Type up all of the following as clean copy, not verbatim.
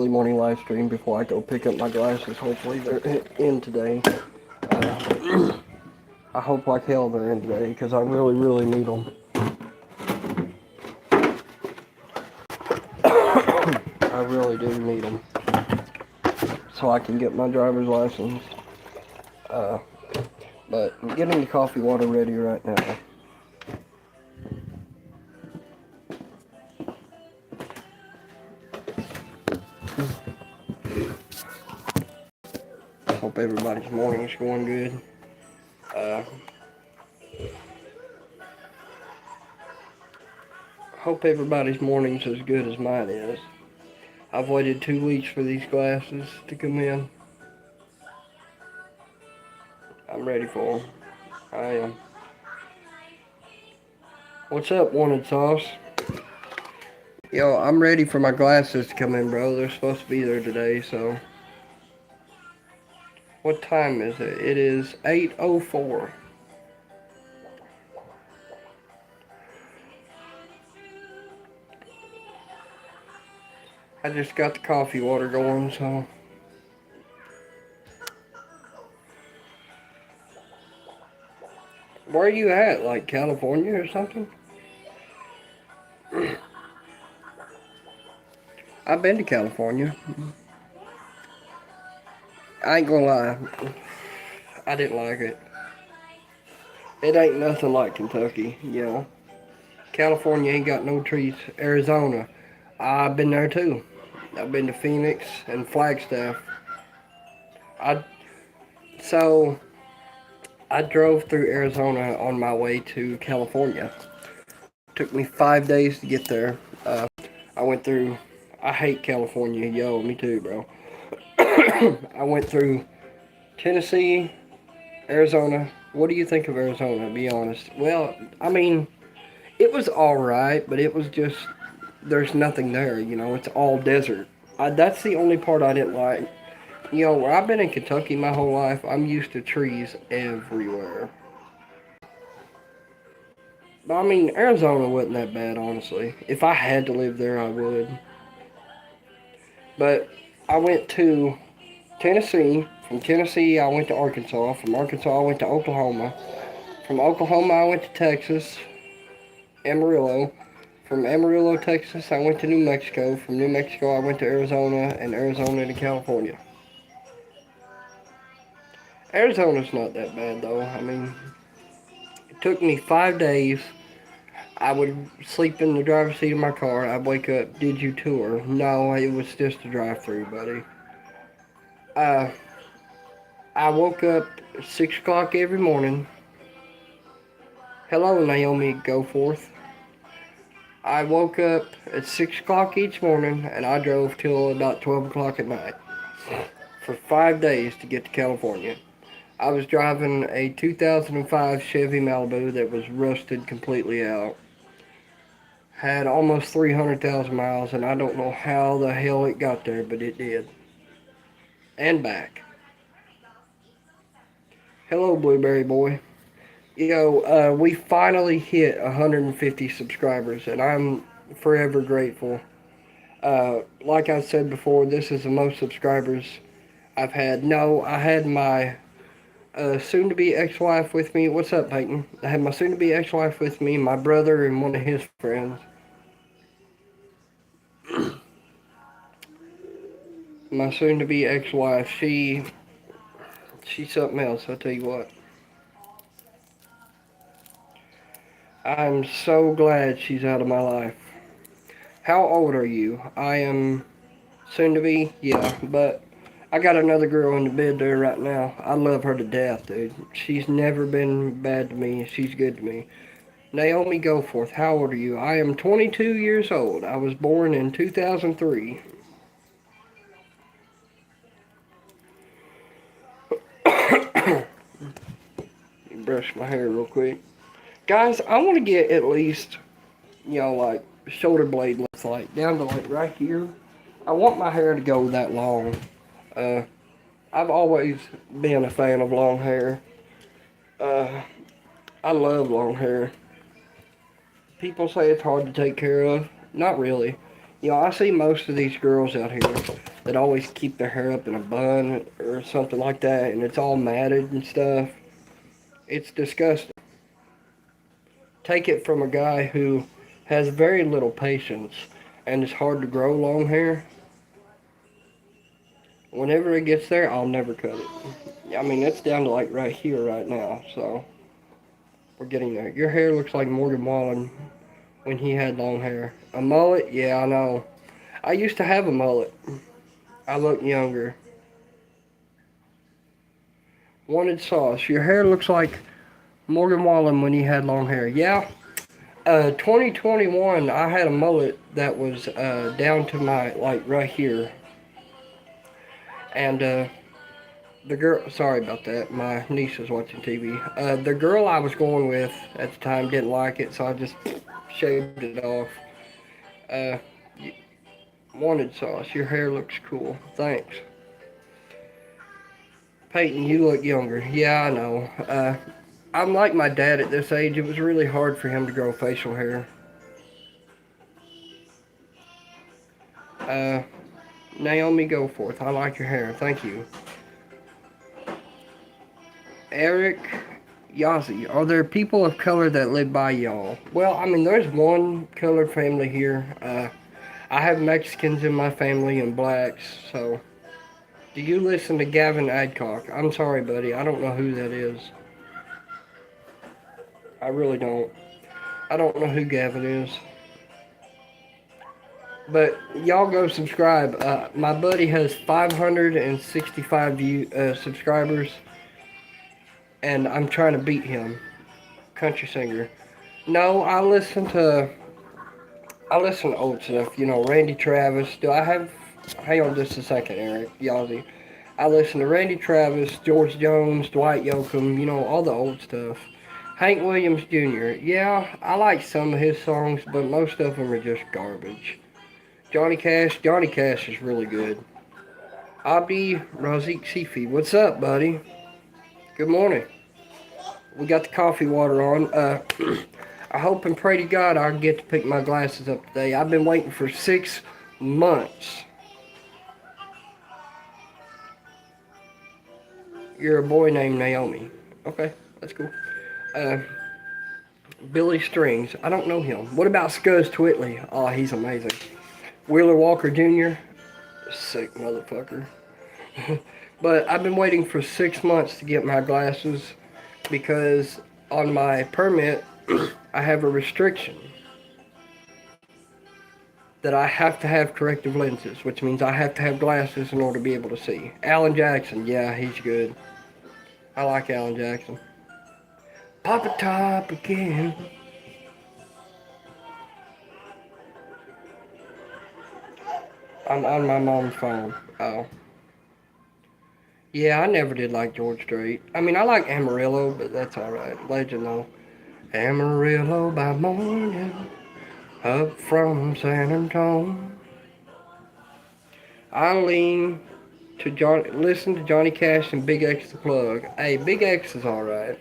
early morning live stream before I go pick up my glasses. Hopefully they're in today. I hope like hell they're in today because I really, really need them. I really do need them so I can get my driver's license. But I'm getting the coffee water ready right now. Hope everybody's morning's going good. Hope everybody's morning's as good as mine is. I've waited 2 weeks for these glasses to come in. I'm ready for them. I am. What's up, Wanted Sauce? Yo, I'm ready for my glasses to come in, bro. They're supposed to be there today, so. What time is it? It is 8:04. I just got the coffee water going, so. Where are you at? Like California or something? I've been to California. I ain't gonna lie. I didn't like it. It ain't nothing like Kentucky, you know. California ain't got no trees. Arizona, I've been there too. I've been to Phoenix and Flagstaff. I so I drove through Arizona on my way to California. Took me 5 days to get there. I went through. I hate California, yo. Me too, bro. I went through Tennessee, Arizona. What do you think of Arizona? Be honest. Well, I mean, it was all right, but it was just there's nothing there. You know, it's all desert. That's the only part I didn't like. You know, where I've been in Kentucky my whole life, I'm used to trees everywhere. But I mean, Arizona wasn't that bad, honestly. If I had to live there, I would. But I went to Tennessee. From Tennessee, I went to Arkansas. From Arkansas, I went to Oklahoma. From Oklahoma, I went to Texas, Amarillo. From Amarillo, Texas, I went to New Mexico. From New Mexico, I went to Arizona, and Arizona to California. Arizona's not that bad, though. I mean, it took me 5 days. I would sleep in the driver's seat of my car. I'd wake up, did you tour? No, it was just a drive-through, buddy. Uh, I woke up at 6 o'clock every morning. Hello, Naomi Goforth. I woke up at 6 o'clock each morning, and I drove till about 12 o'clock at night for 5 days to get to California. I was driving a 2005 Chevy Malibu that was rusted completely out. Had almost 300,000 miles, and I don't know how the hell it got there, but it did. And back. Hello, Blueberry Boy. Yo, we finally hit 150 subscribers, and I'm forever grateful. Like I said before, this is the most subscribers I've had. No, I had my soon-to-be ex-wife with me. What's up, Peyton? I had my soon-to-be ex-wife with me, my brother, and one of his friends. My soon-to-be ex-wife, she's something else, I'll tell you what. I'm so glad she's out of my life. How old are you? I am soon-to-be, yeah, but I got another girl in the bed there right now. I love her to death, dude. She's never been bad to me. She's good to me. Naomi Goforth, how old are you? I am 22 years old. I was born in 2003. Brush my hair real quick. Guys, I want to get at least, like shoulder blade length, like down to like right here. I want my hair to go that long. I've always been a fan of long hair. I love long hair. People say it's hard to take care of. Not really. I see most of these girls out here that always keep their hair up in a bun or something like that, and it's all matted and stuff. It's disgusting. Take it from a guy who has very little patience and it's hard to grow long hair. Whenever it gets there, I'll never cut it. I mean, it's down to like right here right now, so we're getting there. Your hair looks like Morgan Wallen when he had long hair. A mullet? Yeah, I know. I used to have a mullet. I look younger. Wanted sauce. Your hair looks like Morgan Wallen when he had long hair. Yeah. 2021, I had a mullet that was down to my, like, right here. And the girl, sorry about that. My niece was watching TV. The girl I was going with at the time didn't like it, so I just shaved it off. Uh, wanted sauce. Your hair looks cool. Thanks. Peyton, you look younger. Yeah, I know. I'm like my dad at this age. It was really hard for him to grow facial hair. Uh, Naomi Goforth, I like your hair. Thank you. Eric Yazzie, are there people of color that live by y'all? Well, I mean, there's one colored family here. I have Mexicans in my family and blacks, so. Do you listen to Gavin Adcock? I'm sorry, buddy. I don't know who that is. I really don't. I don't know who Gavin is. But y'all go subscribe. My buddy has 565 subscribers, and I'm trying to beat him. Country singer. No, I listen to old stuff. Randy Travis. Do I have? Hang on just a second, Eric Yazzie. I listen to Randy Travis, George Jones, Dwight Yoakam. All the old stuff. Hank Williams Jr. Yeah, I like some of his songs, but most of them are just garbage. Johnny Cash. Johnny Cash is really good. Abdi Razik Sifi. What's up, buddy? Good morning. We got the coffee water on. I hope and pray to God I get to pick my glasses up today. I've been waiting for 6 months. You're a boy named Naomi. Okay, that's cool. Uh, Billy Strings. I don't know him. What about Scuzz Twitley? Oh, he's amazing. Wheeler Walker Jr. Sick motherfucker. But I've been waiting for 6 months to get my glasses because on my permit I have a restriction that I have to have corrective lenses, which means I have to have glasses in order to be able to see. Alan Jackson, yeah, he's good. I like Alan Jackson. Pop a top again. I'm on my mom's phone. Oh. Yeah, I never did like George Strait. I mean, I like Amarillo, but that's alright. Legend though. Amarillo by morning, up from San Antonio. I listen to Johnny Cash and Big X the Plug. Hey, Big X is alright.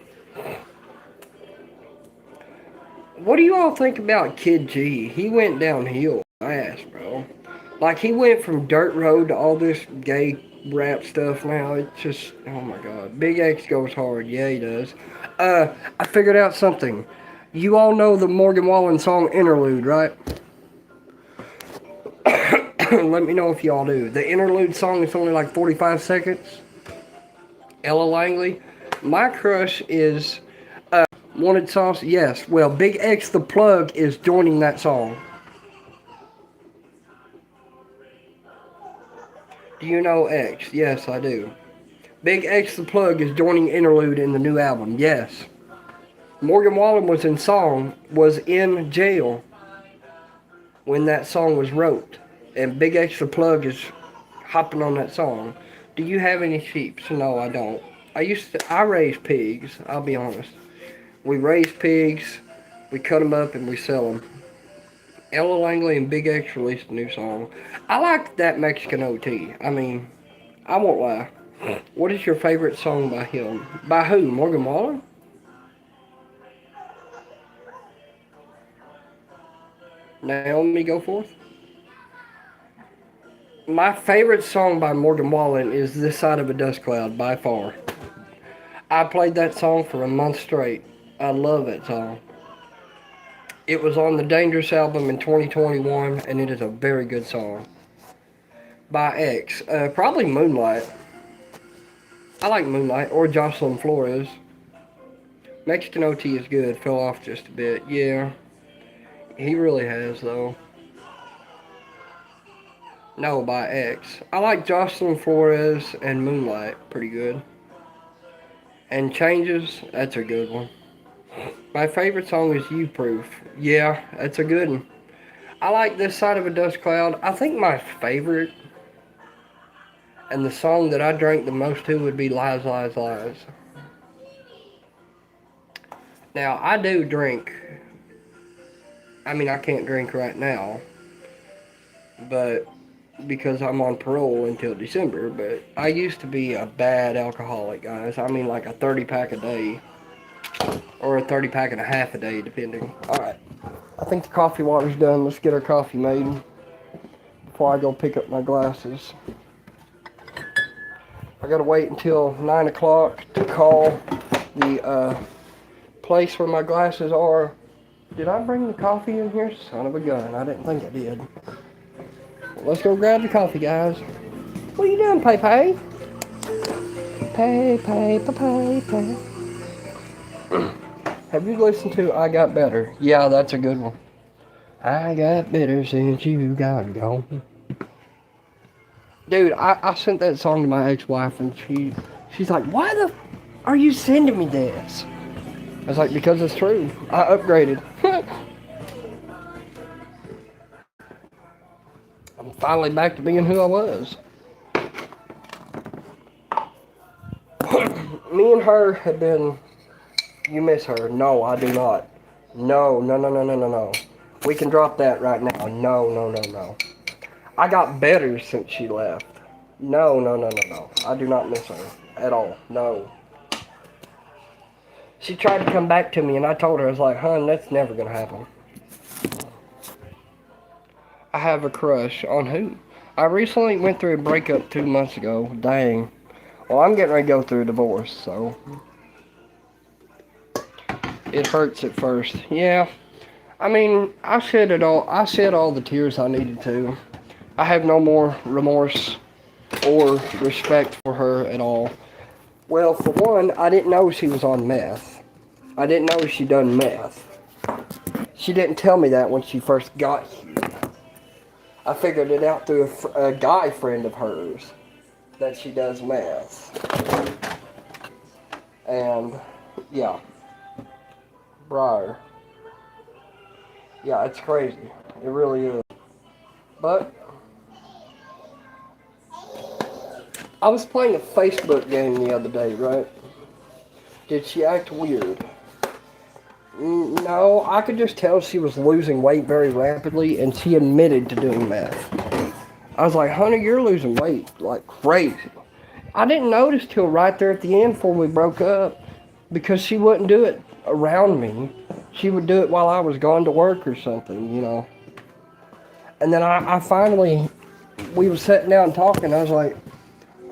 What do you all think about Kid G? He went downhill fast, bro. Like, he went from Dirt Road to all this gay rap stuff now. It's just, oh my god. Big X goes hard. Yeah, he does. I figured out something. You all know the Morgan Wallen song Interlude, right? Let me know if y'all do. The Interlude song is only like 45 seconds. Ella Langley. My crush is Wanted Sauce. Yes. Well, Big X the Plug is joining that song. Do you know X? Yes, I do. Big X the Plug is joining Interlude in the new album. Yes. Morgan Wallen was in jail when that song was wrote. And Big X the Plug is hopping on that song. Do you have any sheep? No, I don't. I raise pigs, I'll be honest. We raise pigs, we cut them up, and we sell them. Ella Langley and Big X released a new song. I like that Mexican OT. I mean, I won't lie. What is your favorite song by him? By who? Morgan Wallen? Naomi Goforth? My favorite song by Morgan Wallen is This Side of a Dust Cloud, by far. I played that song for a month straight. I love that song. It was on the Dangerous album in 2021, and it is a very good song. By X. Probably Moonlight. I like Moonlight, or Jocelyn Flores. Mexican OT is good, fell off just a bit. Yeah, he really has, though. No, by X. I like Jocelyn Flores and Moonlight, pretty good. And Changes, that's a good one. My favorite song is You Proof. Yeah, that's a good one. I like This Side of a Dust Cloud. I think my favorite and the song that I drank the most to would be Lies, Lies, Lies. Now, I do drink. I mean, I can't drink right now, but because I'm on parole until December, but I used to be a bad alcoholic, guys. I mean, like a 30 pack a day, or a 30 pack and a half a day, depending. Alright, I think the coffee water's done. Let's get our coffee made before I go pick up my glasses. I gotta wait until 9 o'clock to call the place where my glasses are. Did I bring the coffee in here? Son of a gun, I didn't think I did. Let's go grab the coffee, guys. What are you doing, Pay Pay? Pay Pay Pay Pay. Have you listened to I Got Better? Yeah, that's a good one. I got better since you got gone. Dude, I sent that song to my ex-wife, and she's like, why the are you sending me this? I was like, because it's true. I upgraded. I'm finally back to being who I was. Me and her have been... You miss her. No, I do not. No, no, no, no, no, no, no. We can drop that right now. No, no, no, no. I got better since she left. No, no, no, no, no. I do not miss her at all. No. She tried to come back to me, and I told her, I was like, hon, that's never going to happen. I have a crush on who? I recently went through a breakup 2 months ago. Dang. Well, I'm getting ready to go through a divorce, so... It hurts at first. Yeah. I mean, I shed all the tears I needed to. I have no more remorse or respect for her at all. Well, for one, I didn't know she was on meth. I didn't know she done meth. She didn't tell me that when she first got here. I figured it out through a guy friend of hers that she does meth. And, yeah. Briar. Yeah, it's crazy. It really is. But I was playing a Facebook game the other day, right? Did she act weird? No, I could just tell she was losing weight very rapidly, and she admitted to doing meth. I was like, honey, you're losing weight like crazy. I didn't notice till right there at the end before we broke up, because she wouldn't do it around me. She would do it while I was gone to work or something, you know. And then I finally, we were sitting down talking. I was like,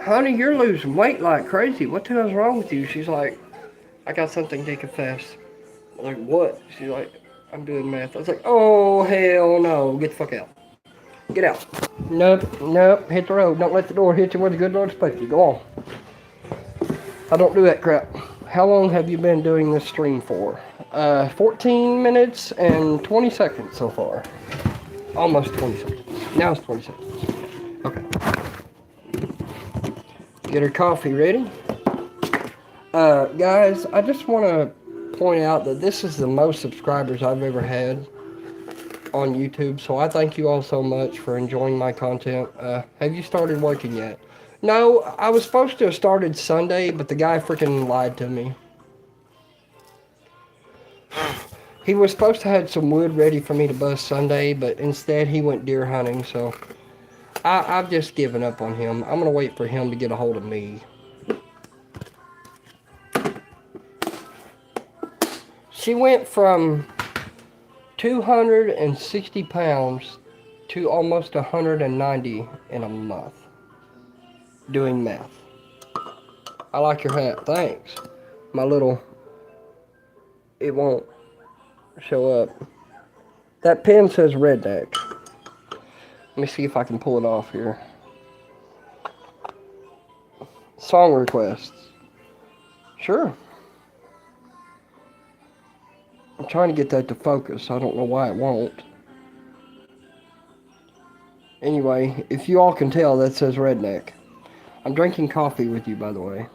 honey, you're losing weight like crazy. What the hell's wrong with you? She's like, I got something to confess. I'm like, what? She's like, I'm doing meth. I was like, oh, hell no. Get the fuck out. Get out. Nope, nope. Hit the road. Don't let the door hit you where the good Lord expects you. Go on. I don't do that crap. How long have you been doing this stream for? 14 minutes and 20 seconds so far. Almost 20 seconds. Now it's 20 seconds. Okay. Get her coffee ready. Guys, I just want to point out that this is the most subscribers I've ever had on YouTube, so I thank you all so much for enjoying my content. Have you started working yet? No, I was supposed to have started Sunday, but the guy freaking lied to me. He was supposed to have some wood ready for me to bust Sunday, but instead he went deer hunting, so I've just given up on him. I'm going to wait for him to get a hold of me. She went from 260 pounds to almost 190 in a month. Doing math. I like your hat. Thanks. My little... It won't show up. That pen says redneck. Let me see if I can pull it off here. Song requests. Sure. I'm trying to get that to focus. I don't know why it won't. Anyway, if you all can tell, that says redneck. I'm drinking coffee with you, by the way.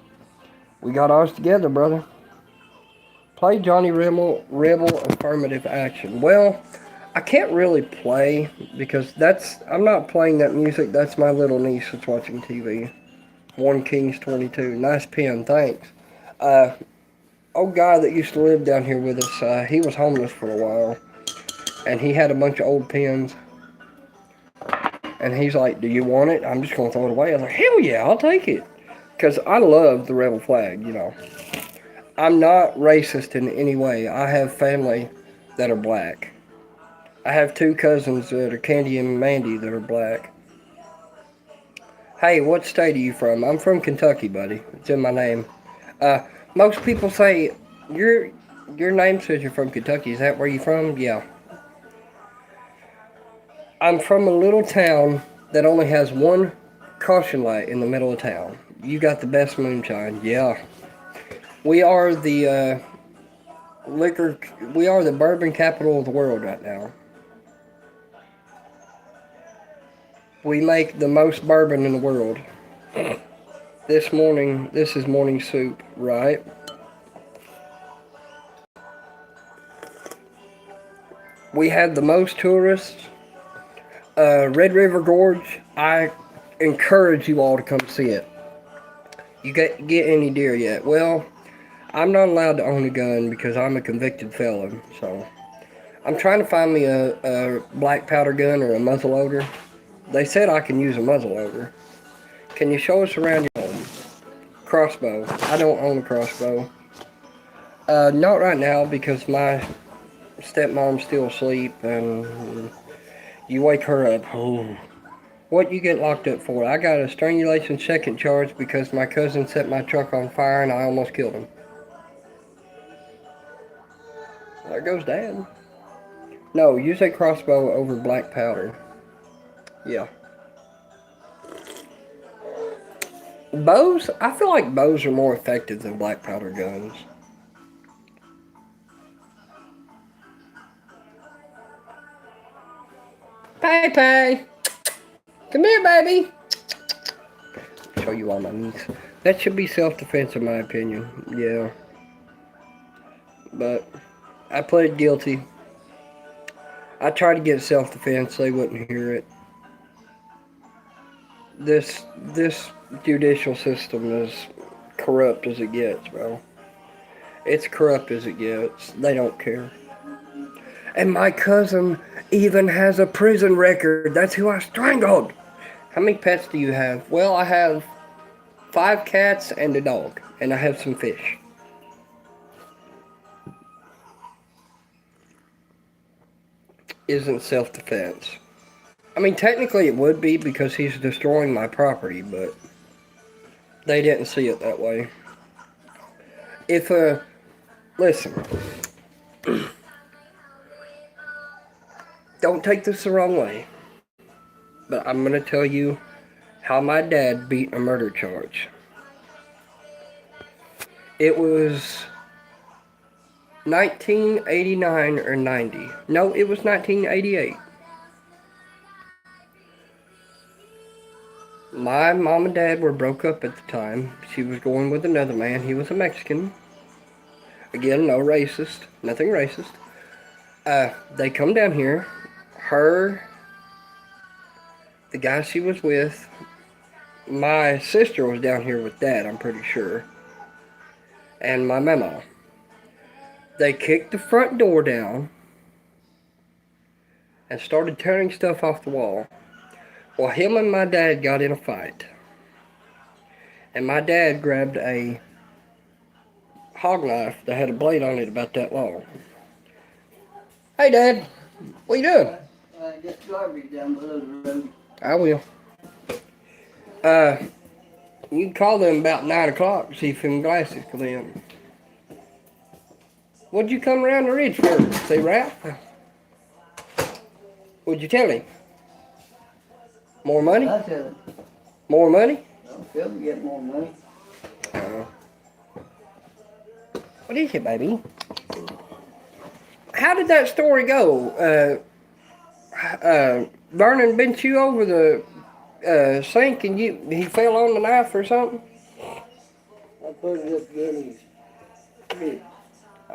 We got ours together, brother. Play Johnny Rebel Affirmative Action. Well, I can't really play because I'm not playing that music. That's my little niece that's watching TV. One Kings 22. Nice pen, thanks. Old guy that used to live down here with us, he was homeless for a while. And he had a bunch of old pens. And he's like, do you want it? I'm just going to throw it away. I was like, hell yeah, I'll take it. Because I love the rebel flag, you know. I'm not racist in any way. I have family that are black. I have two cousins that are Candy and Mandy that are black. Hey, what state are you from? I'm from Kentucky, buddy. It's in my name. Most people say, your name says you're from Kentucky. Is that where you're from? Yeah. I'm from a little town that only has one caution light in the middle of town. You got the best moonshine. Yeah. We are the we are the bourbon capital of the world right now. We make the most bourbon in the world. This is morning soup, right? We had the most tourists. Red River Gorge, I encourage you all to come see it. You get any deer yet? Well, I'm not allowed to own a gun because I'm a convicted felon, so I'm trying to find me a black powder gun or a muzzleloader. They said I can use a muzzleloader. Can you show us around your home? Crossbow. I don't own a crossbow. Not right now because my stepmom's still asleep and you wake her up. Oh. What you get locked up for? I got a strangulation second charge because my cousin set my truck on fire and I almost killed him. There goes Dad. No, use a crossbow over black powder. Yeah. Bows? I feel like bows are more effective than black powder guns. Pay. Come here, baby. Show you all my niece. That should be self-defense in my opinion. Yeah. But I pled guilty. I tried to get self-defense. They wouldn't hear it. This judicial system is corrupt as it gets, bro. It's corrupt as it gets. They don't care. And my cousin even has a prison record. That's who I strangled. How many pets do you have? Well, I have 5 cats and a dog. And I have some fish. Isn't self-defense. I mean, technically it would be because he's destroying my property, but they didn't see it that way. Listen. Don't take this the wrong way. But I'm going to tell you how my dad beat a murder charge. It was 1989 or 90. No, it was 1988. My mom and dad were broke up at the time. She was going with another man. He was a Mexican. Again, no racist. Nothing racist. They come down here. The guy she was with, my sister was down here with Dad, I'm pretty sure. And my mama. They kicked the front door down and started tearing stuff off the wall. Well, him and my dad got in a fight. And my dad grabbed a hog knife that had a blade on it about that long. Hey, Dad. What you doing? Get garbage down below the road. I will. You can call them about 9 o'clock, see if them glasses come in. What'd you come around the ridge for? Say, Ralph? What'd you tell him? More money? I tell him. More money? I'll tell him to get more money. What is it, baby? How did that story go? Vernon bent you over the sink and he fell on the knife or something? I put it up against his ribs.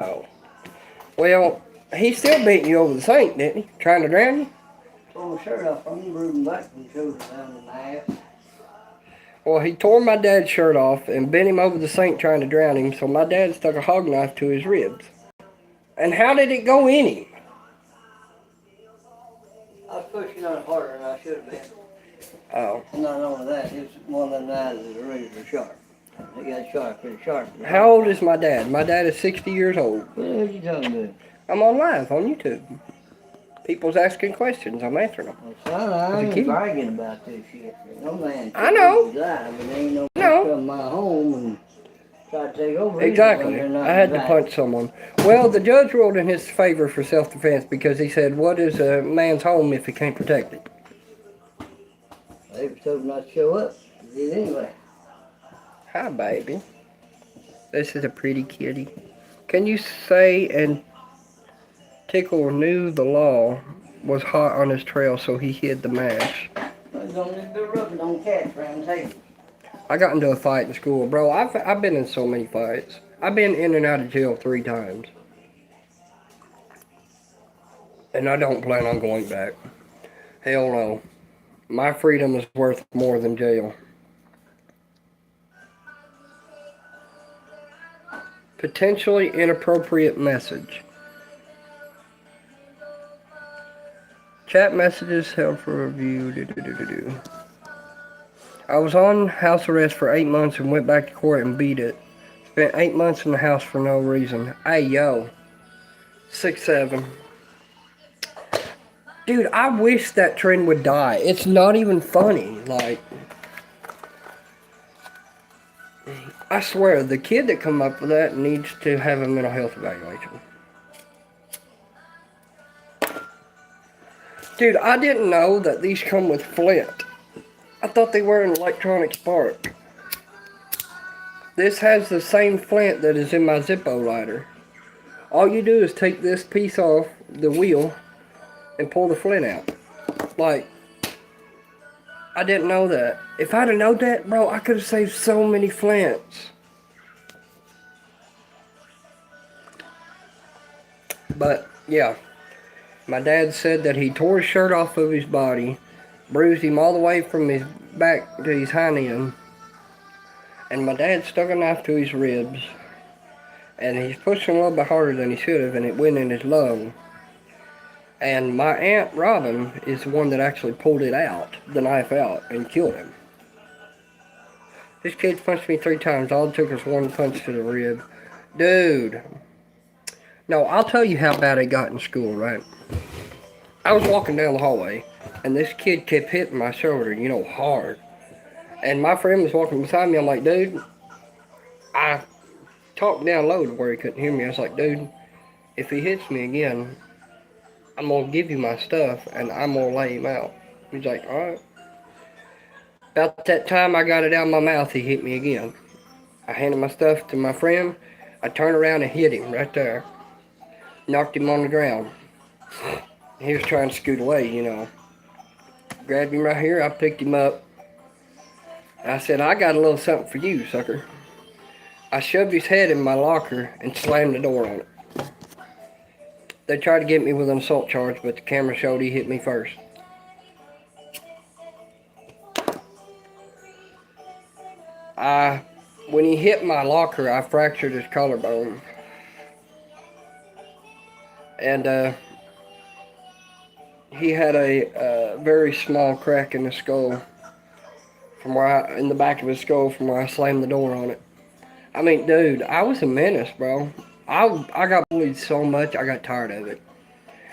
Oh. Well, he still bent you over the sink, didn't he? Trying to drown you? Tore my shirt off. I'm brooding back and showed down in my ass. Well, he tore my dad's shirt off and bent him over the sink trying to drown him, so my dad stuck a hog knife to his ribs. And how did it go in him? I was pushing on it harder than I should have been. Oh. And not only that, it's one of them knives that are razor sharp. They got sharp, pretty sharp. How old is my dad? My dad is 60 years old. What the hell are you talking about? I'm on live on YouTube. People's asking questions. I'm answering them. Well, son, I ain't bragging about this shit. No man. I know. Alive, but ain't no No. come my home and try to take over. Exactly. I had to punch someone. Well, the judge ruled in his favor for self-defense because he said, what is a man's home if he can't protect it? They were told not to show up. They did anyway. Hi, baby. This is a pretty kitty. Can you say and Tickle knew the law was hot on his trail, so he hid the mash. Don't need to rub it on cats around the table. I got into a fight in school. Bro, I've been in so many fights. I've been in and out of jail 3 times. And I don't plan on going back. Hell no. My freedom is worth more than jail. Potentially inappropriate message. Chat messages held for review. I was on house arrest for 8 months and went back to court and beat it. Spent 8 months in the house for no reason. Hey, yo. 6'7". Dude, I wish that trend would die. It's not even funny. Like, I swear, the kid that come up with that needs to have a mental health evaluation. Dude, I didn't know that these come with flint. I thought they were an electronic spark. This has the same flint that is in my Zippo lighter. All you do is take this piece off the wheel and pull the flint out. Like, I didn't know that. If I'd have known that, bro, I could have saved so many flints. But, yeah. My dad said that he tore his shirt off of his body, bruised him all the way from his back to his hind end, and my dad stuck a knife to his ribs, and he's pushing a little bit harder than he should have, and it went in his lung. And my Aunt Robin is the one that actually pulled it out, the knife out, and killed him. This kid punched me 3 times. All it took was 1 punch to the rib. Dude. No, I'll tell you how bad it got in school, right? I was walking down the hallway, and this kid kept hitting my shoulder, you know, hard. And my friend was walking beside me. I'm like, dude, I talked down low to where he couldn't hear me. I was like, dude, if he hits me again, I'm going to give you my stuff, and I'm going to lay him out. He's like, all right. About that time I got it out of my mouth, he hit me again. I handed my stuff to my friend. I turned around and hit him right there. Knocked him on the ground. He was trying to scoot away, you know. Grabbed him right here. I picked him up. I said, I got a little something for you, sucker. I shoved his head in my locker and slammed the door on it. They tried to get me with an assault charge, but the camera showed he hit me first. When he hit my locker, I fractured his collarbone. And he had a very small crack in the skull, in the back of his skull from where I slammed the door on it. I mean, dude, I was a menace, bro. I got bullied so much, I got tired of it.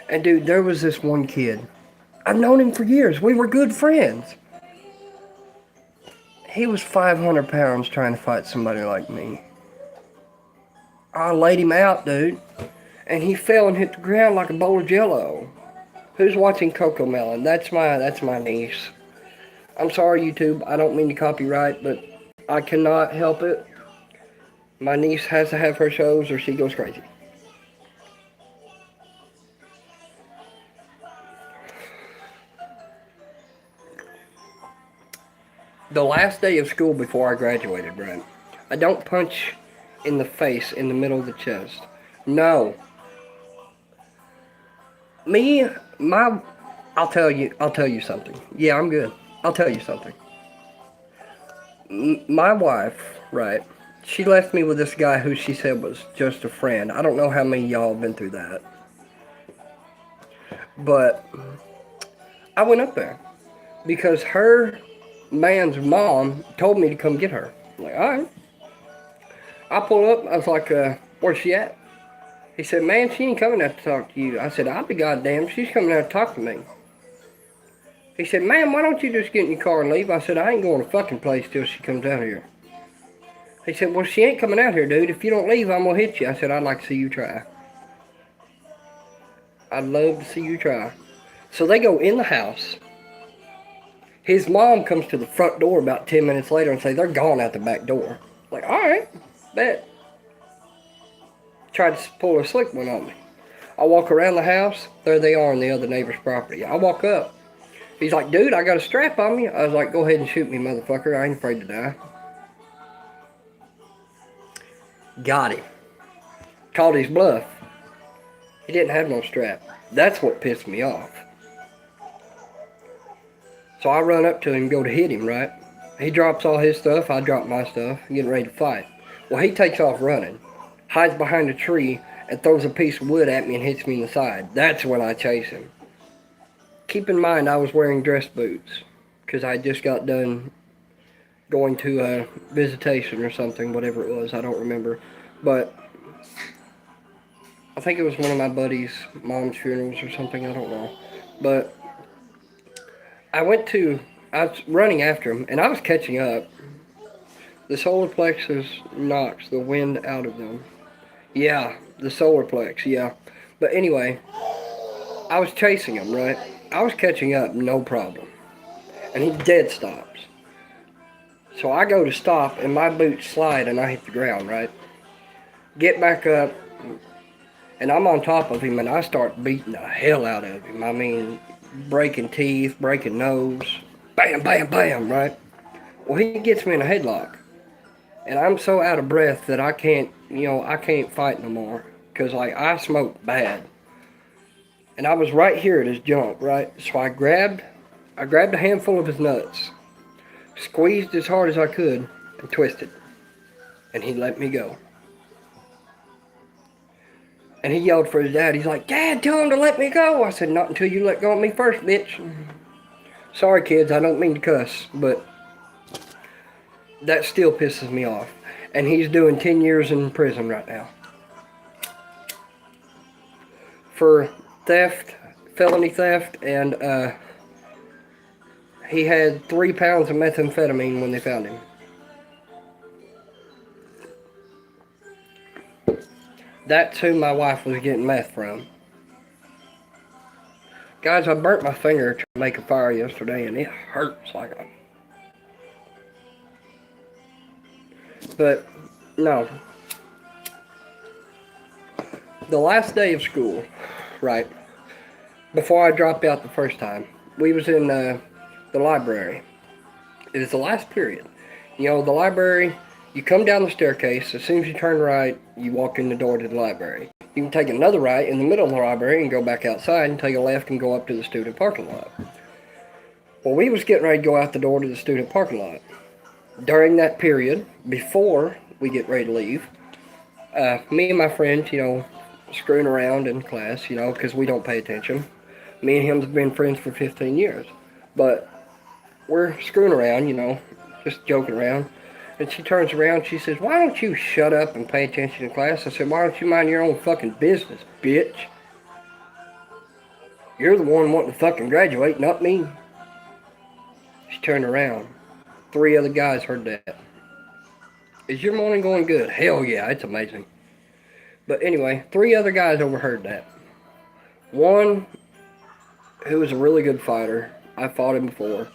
And dude, there was this one kid. I've known him for years. We were good friends. He was 500 pounds trying to fight somebody like me. I laid him out, dude. And he fell and hit the ground like a bowl of jello. Who's watching Coco Melon? That's my niece. I'm sorry, YouTube. I don't mean to copyright, but I cannot help it. My niece has to have her shows or she goes crazy. The last day of school before I graduated, right? I don't punch in the face in the middle of the chest. No. I'll tell you something. Yeah, I'm good. I'll tell you something. My wife, right? She left me with this guy who she said was just a friend. I don't know how many of y'all have been through that. But I went up there because her man's mom told me to come get her. I'm like, alright. I pulled up. I was like, where's she at? He said, man, she ain't coming out to talk to you. I said, I'll be goddamn. She's coming out to talk to me. He said, man, why don't you just get in your car and leave? I said, I ain't going to fucking place till she comes out here. He said, well, she ain't coming out here, dude. If you don't leave, I'm going to hit you. I said, I'd like to see you try. I'd love to see you try. So they go in the house. His mom comes to the front door about 10 minutes later and say they're gone out the back door. Like, alright, bet. Tried to pull a slick one on me. I walk around the house. There they are on the other neighbor's property. I walk up. He's like, dude, I got a strap on me. I was like, go ahead and shoot me, motherfucker. I ain't afraid to die. Got him. Called his bluff. He didn't have no strap. That's what pissed me off. So I run up to him and go to hit him, right? He drops all his stuff. I drop my stuff. Getting ready to fight. Well, he takes off running. Hides behind a tree and throws a piece of wood at me and hits me in the side. That's when I chase him. Keep in mind I was wearing dress boots because I just got done going to a visitation or something, whatever it was. I don't remember. But I think it was one of my buddy's mom's funerals or something. I don't know. But I was running after him and I was catching up. The solar plexus knocks the wind out of them. Yeah, the solar plex, yeah. But anyway, I was chasing him, right? I was catching up, no problem. And he dead stops. So I go to stop, and my boots slide, and I hit the ground, right? Get back up, and I'm on top of him, and I start beating the hell out of him. I mean, breaking teeth, breaking nose. Bam, bam, bam, right? Well, he gets me in a headlock. And I'm so out of breath that I can't fight no more. Because, like, I smoked bad. And I was right here at his junk, right? So I grabbed a handful of his nuts. Squeezed as hard as I could and twisted. And he let me go. And he yelled for his dad. He's like, Dad, tell him to let me go. I said, not until you let go of me first, bitch. Sorry, kids, I don't mean to cuss, but that still pisses me off. And he's doing 10 years in prison right now. For theft, felony theft, and he had 3 pounds of methamphetamine when they found him. That's who my wife was getting meth from. Guys, I burnt my finger trying to make a fire yesterday, and it hurts like a... But, no. The last day of school, right, before I dropped out the first time, we was in the library. It is the last period. You know, the library, you come down the staircase, as soon as you turn right, you walk in the door to the library. You can take another right in the middle of the library and go back outside and take a left and go up to the student parking lot. Well, we was getting ready to go out the door to the student parking lot. During that period, before we get ready to leave, me and my friends, you know, screwing around in class, you know, because we don't pay attention. Me and him have been friends for 15 years. But we're screwing around, you know, just joking around. And she turns around, she says, why don't you shut up and pay attention in class? I said, why don't you mind your own fucking business, bitch? You're the one wanting to fucking graduate, not me. She turned around. 3 other guys heard that. Is your morning going good? Hell yeah, it's amazing. But anyway, 3 other guys overheard that. One who was a really good fighter. I fought him before.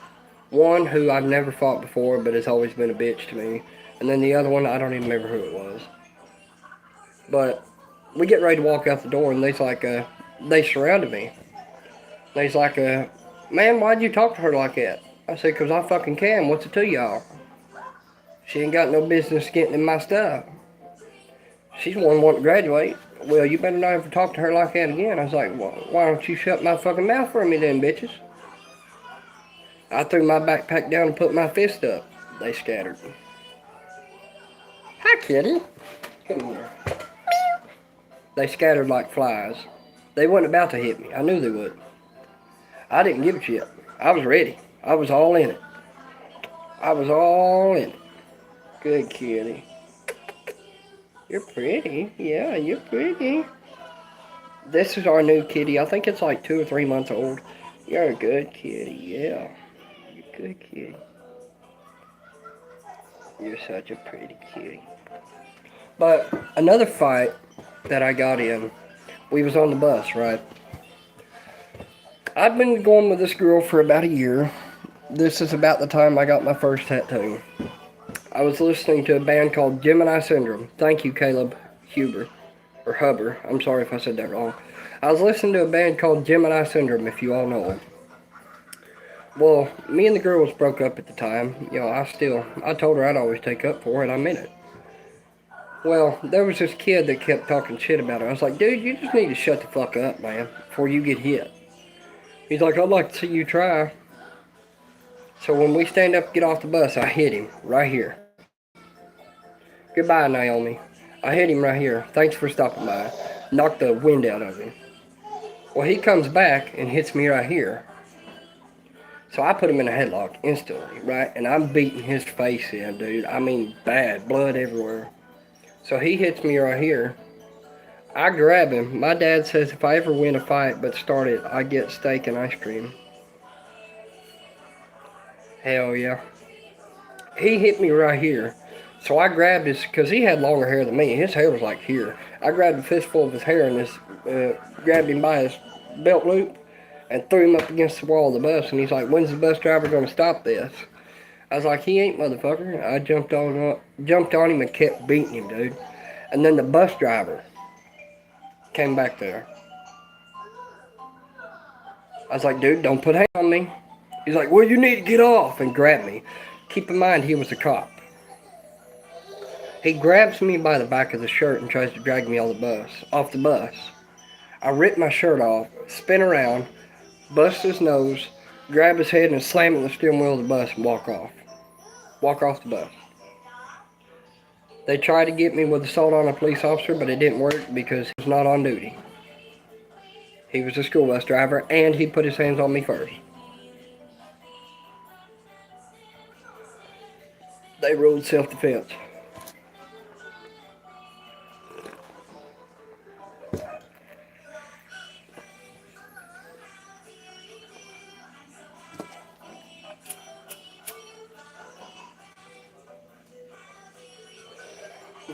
One who I've never fought before but has always been a bitch to me. And then the other one, I don't even remember who it was. But we get ready to walk out the door and they surrounded me. They's like, man, why'd you talk to her like that? I said, 'cause I fucking can. What's it to y'all? She ain't got no business getting in my stuff. She's one wanting to graduate. Well, you better not ever talk to her like that again. I was like, well, why don't you shut my fucking mouth for me then, bitches? I threw my backpack down and put my fist up. They scattered. Hi, kitty. Come here. They scattered like flies. They wasn't about to hit me. I knew they would. I didn't give a shit. I was ready. I was all in it. I was all in it. Good kitty. You're pretty. Yeah, you're pretty. This is our new kitty. I think it's like 2 or 3 months old. You're a good kitty. Yeah. You're a good kitty. You're such a pretty kitty. But another fight that I got in, we was on the bus, right? I've been going with this girl for about a year. This is about the time I got my first tattoo. I was listening to a band called Gemini Syndrome. Thank you, Caleb Huber. Or Huber. I'm sorry if I said that wrong. I was listening to a band called Gemini Syndrome, if you all know them. Well, me and the girls broke up at the time. You know, I told her I'd always take up for her, and I meant it. Well, there was this kid that kept talking shit about her. I was like, dude, you just need to shut the fuck up, man, before you get hit. He's like, I'd like to see you try. So when we stand up and get off the bus, I hit him right here. Goodbye, Naomi. I hit him right here. Thanks for stopping by. Knocked the wind out of him. Well, he comes back and hits me right here. So I put him in a headlock instantly, right? And I'm beating his face in, dude. I mean, bad. Blood everywhere. So he hits me right here. I grab him. My dad says if I ever win a fight but start it, I get steak and ice cream. Hell yeah. He hit me right here. So I grabbed his, because he had longer hair than me. His hair was like here. I grabbed a fistful of his hair and grabbed him by his belt loop and threw him up against the wall of the bus. And he's like, when's the bus driver going to stop this? I was like, he ain't, motherfucker. I jumped on him and kept beating him, dude. And then the bus driver came back there. I was like, dude, don't put hands on me. He's like, well, you need to get off, and grabbed me. Keep in mind, he was a cop. He grabs me by the back of the shirt and tries to drag me off the bus. I rip my shirt off, spin around, bust his nose, grab his head and slam it in the steering wheel of the bus and walk off. Walk off the bus. They tried to get me with assault on a police officer, but it didn't work because he was not on duty. He was a school bus driver, and he put his hands on me first. They ruled self-defense.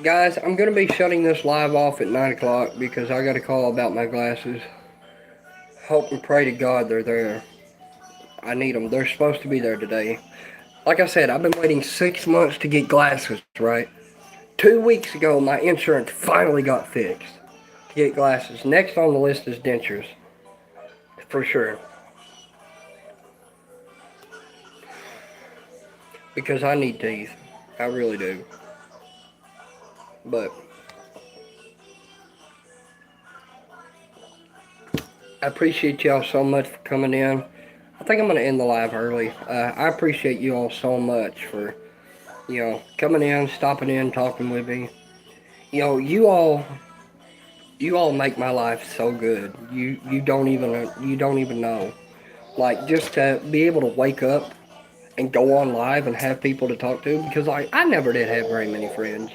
Guys, I'm going to be shutting this live off at 9 o'clock because I got a call about my glasses. Hope and pray to God they're there. I need them. They're supposed to be there today. Like I said, I've been waiting 6 months to get glasses, right? 2 weeks ago, my insurance finally got fixed to get glasses. Next on the list is dentures. For sure. Because I need teeth. I really do. But I appreciate y'all so much for coming in. I think I'm going to end the live early. I appreciate you all so much for, coming in, stopping in, talking with me. You all make my life so good. You don't even know. Like, just to be able to wake up and go on live and have people to talk to, because I never did have very many friends,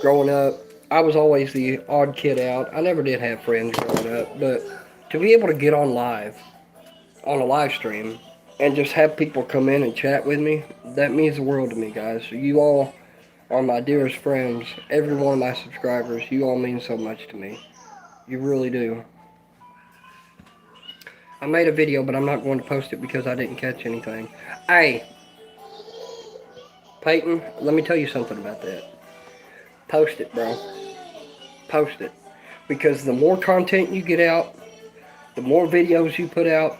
Growing up, I was always the odd kid out. I never did have friends growing up, but to be able to get on live, on a live stream, and just have people come in and chat with me, that means the world to me, guys. So you all are my dearest friends. Every one of my subscribers, you all mean so much to me. You really do. I made a video, but I'm not going to post it because I didn't catch anything. Hey, Peyton, let me tell you something about that. Post it, bro. Post it. Because the more content you get out, the more videos you put out,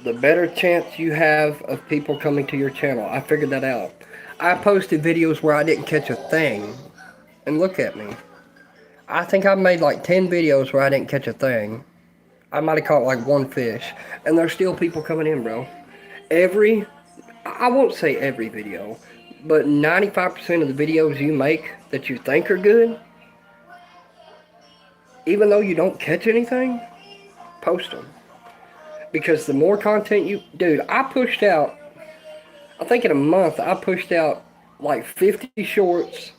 the better chance you have of people coming to your channel. I figured that out. I posted videos where I didn't catch a thing. And look at me. I think I made like 10 videos where I didn't catch a thing. I might have caught like one fish. And there's still people coming in, bro. I won't say every video, but 95% of the videos you make that you think are good, even though you don't catch anything, post them. Because the more content dude, I pushed out, I think in a month, I pushed out like 50 shorts,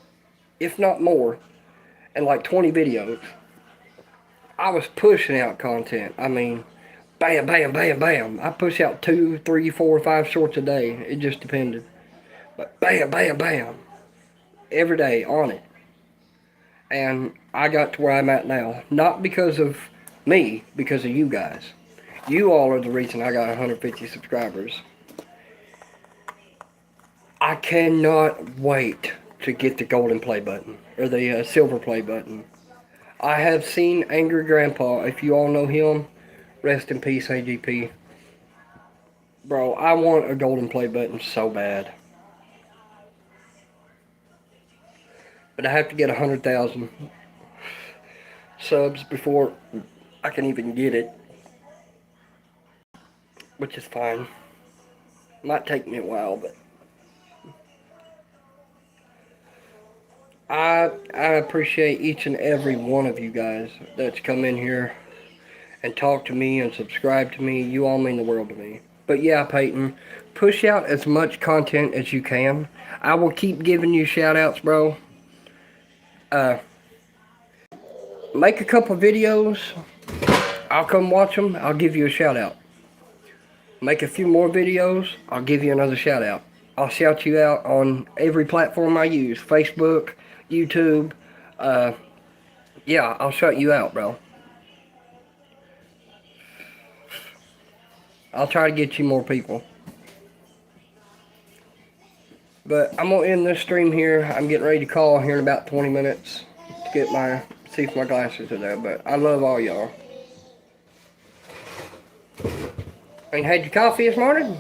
if not more, and like 20 videos. I was pushing out content. I mean, bam, bam, bam, bam. I push out 2, 3, 4, 5 shorts a day. It just depended. But bam, bam, bam. Every day on it. And I got to where I'm at now. Not because of me, because of you guys. You all are the reason I got 150 subscribers. I cannot wait to get the golden play button. Or the silver play button. I have seen Angry Grandpa. If you all know him, rest in peace, AGP. Bro, I want a golden play button so bad. But I have to get 100,000 subs before I can even get it. Which is fine. Might take me a while, but I appreciate each and every one of you guys that's come in here and talk to me and subscribe to me. You all mean the world to me. But yeah, Peyton, push out as much content as you can. I will keep giving you shout outs, bro. Make a couple videos. I'll come watch them. I'll give you a shout out. Make a few more videos. I'll give you another shout out. I'll shout you out on every platform I use. Facebook, YouTube. Yeah, I'll shout you out, bro. I'll try to get you more people. But I'm going to end this stream here. I'm getting ready to call here in about 20 minutes to get see if my glasses are there. But I love all y'all. And had your coffee this morning?